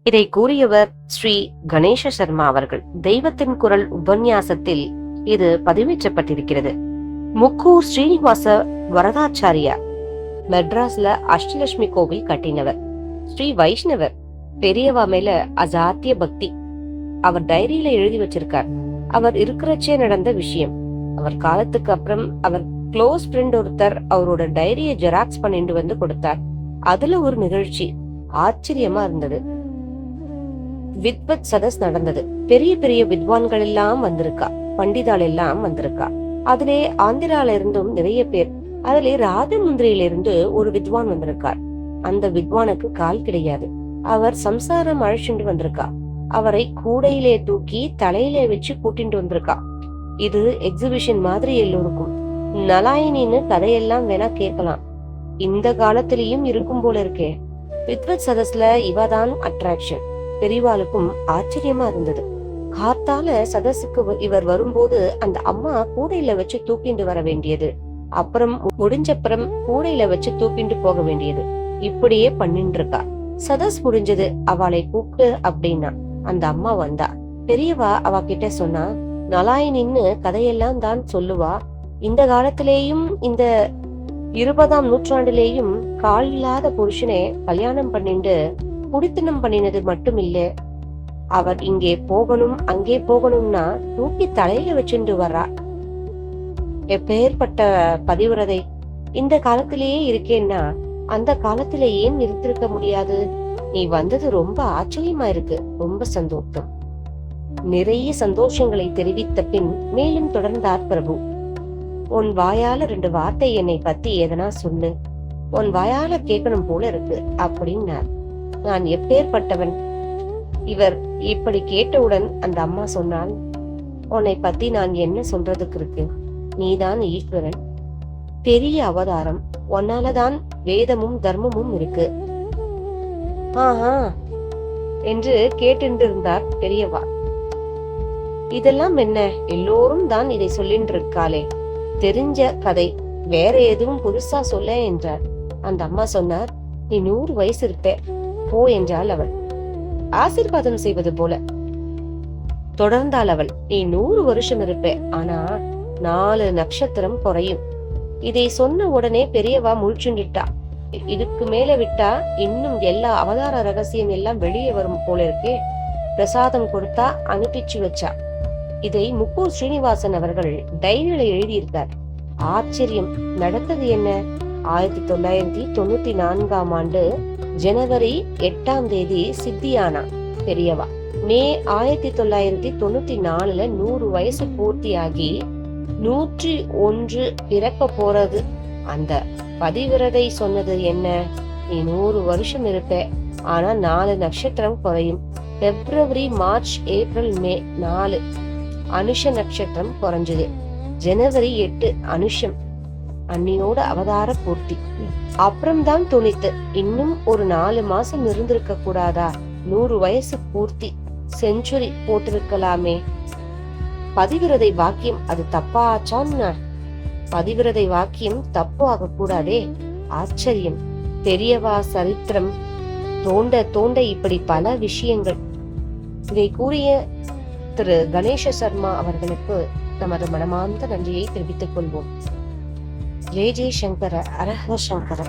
இதை கூறியவர் ஸ்ரீ கணேச சர்மா அவர்கள். தெய்வத்தின் குரல் உபன்யாசத்தில் இது பதிவேற்றப்பட்டிருக்கிறது. முக்கூர் ஸ்ரீனிவாச வரதாச்சாரியா மெட்ராஸ்ல அஷ்டலட்சுமி கோவில் கட்டினவர். ஸ்ரீ வைஷ்ணவர். பெரியவா மேல அசாத்திய பக்தி. அவர் டைரியில எழுதி வச்சிருக்கார். அவர் இருக்கிறச்சே நடந்த விஷயம். அவர் காலத்துக்கு அப்புறம் அவர் க்ளோஸ் ஃப்ரெண்ட் ஒருத்தர் அவரோட டைரியை ஜெராக்ஸ் பண்ணிட்டு வந்து கொடுத்தார். அதுல ஒரு நிகழ்ச்சி ஆச்சரியமா இருந்தது. வித்வத் சதஸ் நடந்தது. பெரிய பெரிய வித்வான்கள் எல்லாம் வந்திருக்கா, பண்டிதாள் எல்லாம் வந்திருக்கா. அதிலே ஆந்திரால இருந்தும் நிறைய பேர். அதிலே ராஜமுந்திரியில இருந்து ஒரு வித்வான் வந்திருக்கார். அந்த வித்வானுக்கு கால் கிடையாது. அவர் சம்சாரம் அழைச்சிட்டு வந்திருக்கா. அவரை கூடையிலே தூக்கி தலையிலே வச்சு கூட்டிட்டு வந்திருக்கா. இது எக்ஸிபிஷன் மாதிரி எல்லோருக்கும். நலாயினின்னு கதையெல்லாம் வேணா கேட்கலாம். இந்த காலத்திலயும் இருக்கும் போல இருக்கே. வித்வத் சதஸ்ல இவதான் அட்ராக்ஷன். பெரியவாளுக்கும் ஆச்சரியமா இருந்தது. காத்தால சதஸுக்கு இவர் வரும்போது அந்த அம்மா கூடையில வச்சு தூக்கிண்டு வர வேண்டியது, அப்புறம் முடிஞ்சப்புறம் கூடையில வச்சு தூக்கிண்டு போக வேண்டியது, இப்படியே பண்ணிட்டு இருக்கா. சதஸ் முடிஞ்சது. அவளை கூப்பிட்டு அப்படின்னா அந்த அம்மா வந்தா. பெரியவா அவ கிட்ட சொன்னா, நலாயினின்னு கதையெல்லாம் தான் சொல்லுவா. இந்த காலத்திலேயும் இந்த 20ஆம் நூற்றாண்டிலேயும் கால் இல்லாத புருஷனை கல்யாணம் பண்ணிட்டு குடித்தனம் பண்ணினது மட்டும் இல்ல, அவர் இங்கே போகணும் அங்கே போகணும்னா தூக்கி தலையில வச்சுட்டு வர்றா. எப்பேற்பட்ட பதிவிரதை! இந்த காலத்திலேயே இருக்கேன்னா அந்த காலத்திலே ஏன் இருந்திருக்க முடியாது? நீ வந்தது ரொம்ப ஆச்சரியமா இருக்கு. ரொம்ப சந்தோஷம். நிறைய சந்தோஷங்களை தெரிவித்த பின் மேலும் தொடர்ந்தார் பிரபு. உன் வாயால 2 வார்த்தை என்னை பத்தி எதனா சொல்லு. உன் வாயால கேட்கணும் போல இருக்கு அப்படின்னார். நான் எப்பேற்பட்டவன்? இவர் இப்படி கேட்டவுடன் அந்த அம்மா சொன்னால், உன்னை பத்தி நான் என்ன சொல்றதுக்கு இருக்கு? நீதான் ஈஸ்வரன், பெரிய அவதாரம். உன்னாலதான் வேதமும் தர்மமும் இருக்கு. ஆஹா என்று கேட்டிருந்தார் பெரியவா. இதெல்லாம் என்ன? எல்லோரும் தான் இதை சொல்லிட்டு இருக்காளே, தெரிஞ்ச கதை, வேற எதுவும் புதுசா சொல்ல என்றார். அந்த அம்மா சொன்னார், நீ 100 வயசு இருப்ப போ என்றாள் அவள். ஆசீர்வாதம் செய்வது போல தொடர்ந்தாள் அவள். நீ 100 வருஷம் இருப்ப, ஆனா 4 நட்சத்திரம் குறையும். இதை சொன்ன உடனே பெரியவா முழிச்சுண்டிட்டா. இதுக்கு மேல விட்டா இன்னும் எல்லா அவதார ரகசியம் எல்லாம் வெளியே வரும் போல இருக்கே. பிரசாதம் கொடுத்தா அனுப்பிச்சு வச்சா. இதை முக்கூர் ஸ்ரீனிவாசன் அவர்கள் டைரியில எழுதியிருக்கார். ஆச்சரியம்! நடந்தது என்ன? 1994ஆம் ஆண்டு ஜனவரி 8ஆம் தேதி சித்தியானா பெரியவா. மே 1994ல 100 வயசு பூர்த்தியாகி 101 பிறக்க போறது. அந்த பதிவிரதை சொன்னது என்ன? நீ 100 வருஷம் இருப்ப, ஆனா 4 நட்சத்திரம் குறையும். பிப்ரவரி, மார்ச், ஏப்ரல், மே 4 அனுஷ நட்சத்திரம் குறைஞ்சது. ஜனவரி 8 அனுஷம், அன்னியோட அவதார பூர்த்தி. அப்புறம்தான் துணித்து இன்னும் ஒரு 4 மாசம் இருந்திருக்க கூடாதா? 100 வயசு பூர்த்தி, செஞ்சுரி போட்டிருக்கலாமே. பதிவிரதை வாக்கியம் அது தப்பா ஆச்சான்னா? பதிவிரதை வாக்கியம் தப்பு ஆக கூடாதே. ஆச்சரியம்! பெரியவா சரித்திரம் தோண்ட தோண்ட இப்படி பல விஷயங்கள். இதை கூறிய திரு கணேச சர்மா அவர்களுக்கு நமது மனமார்ந்த நன்றியை தெரிவித்துக் கொள்வோம். ஜெய ஜெய சங்கர, அரஹர சங்கர.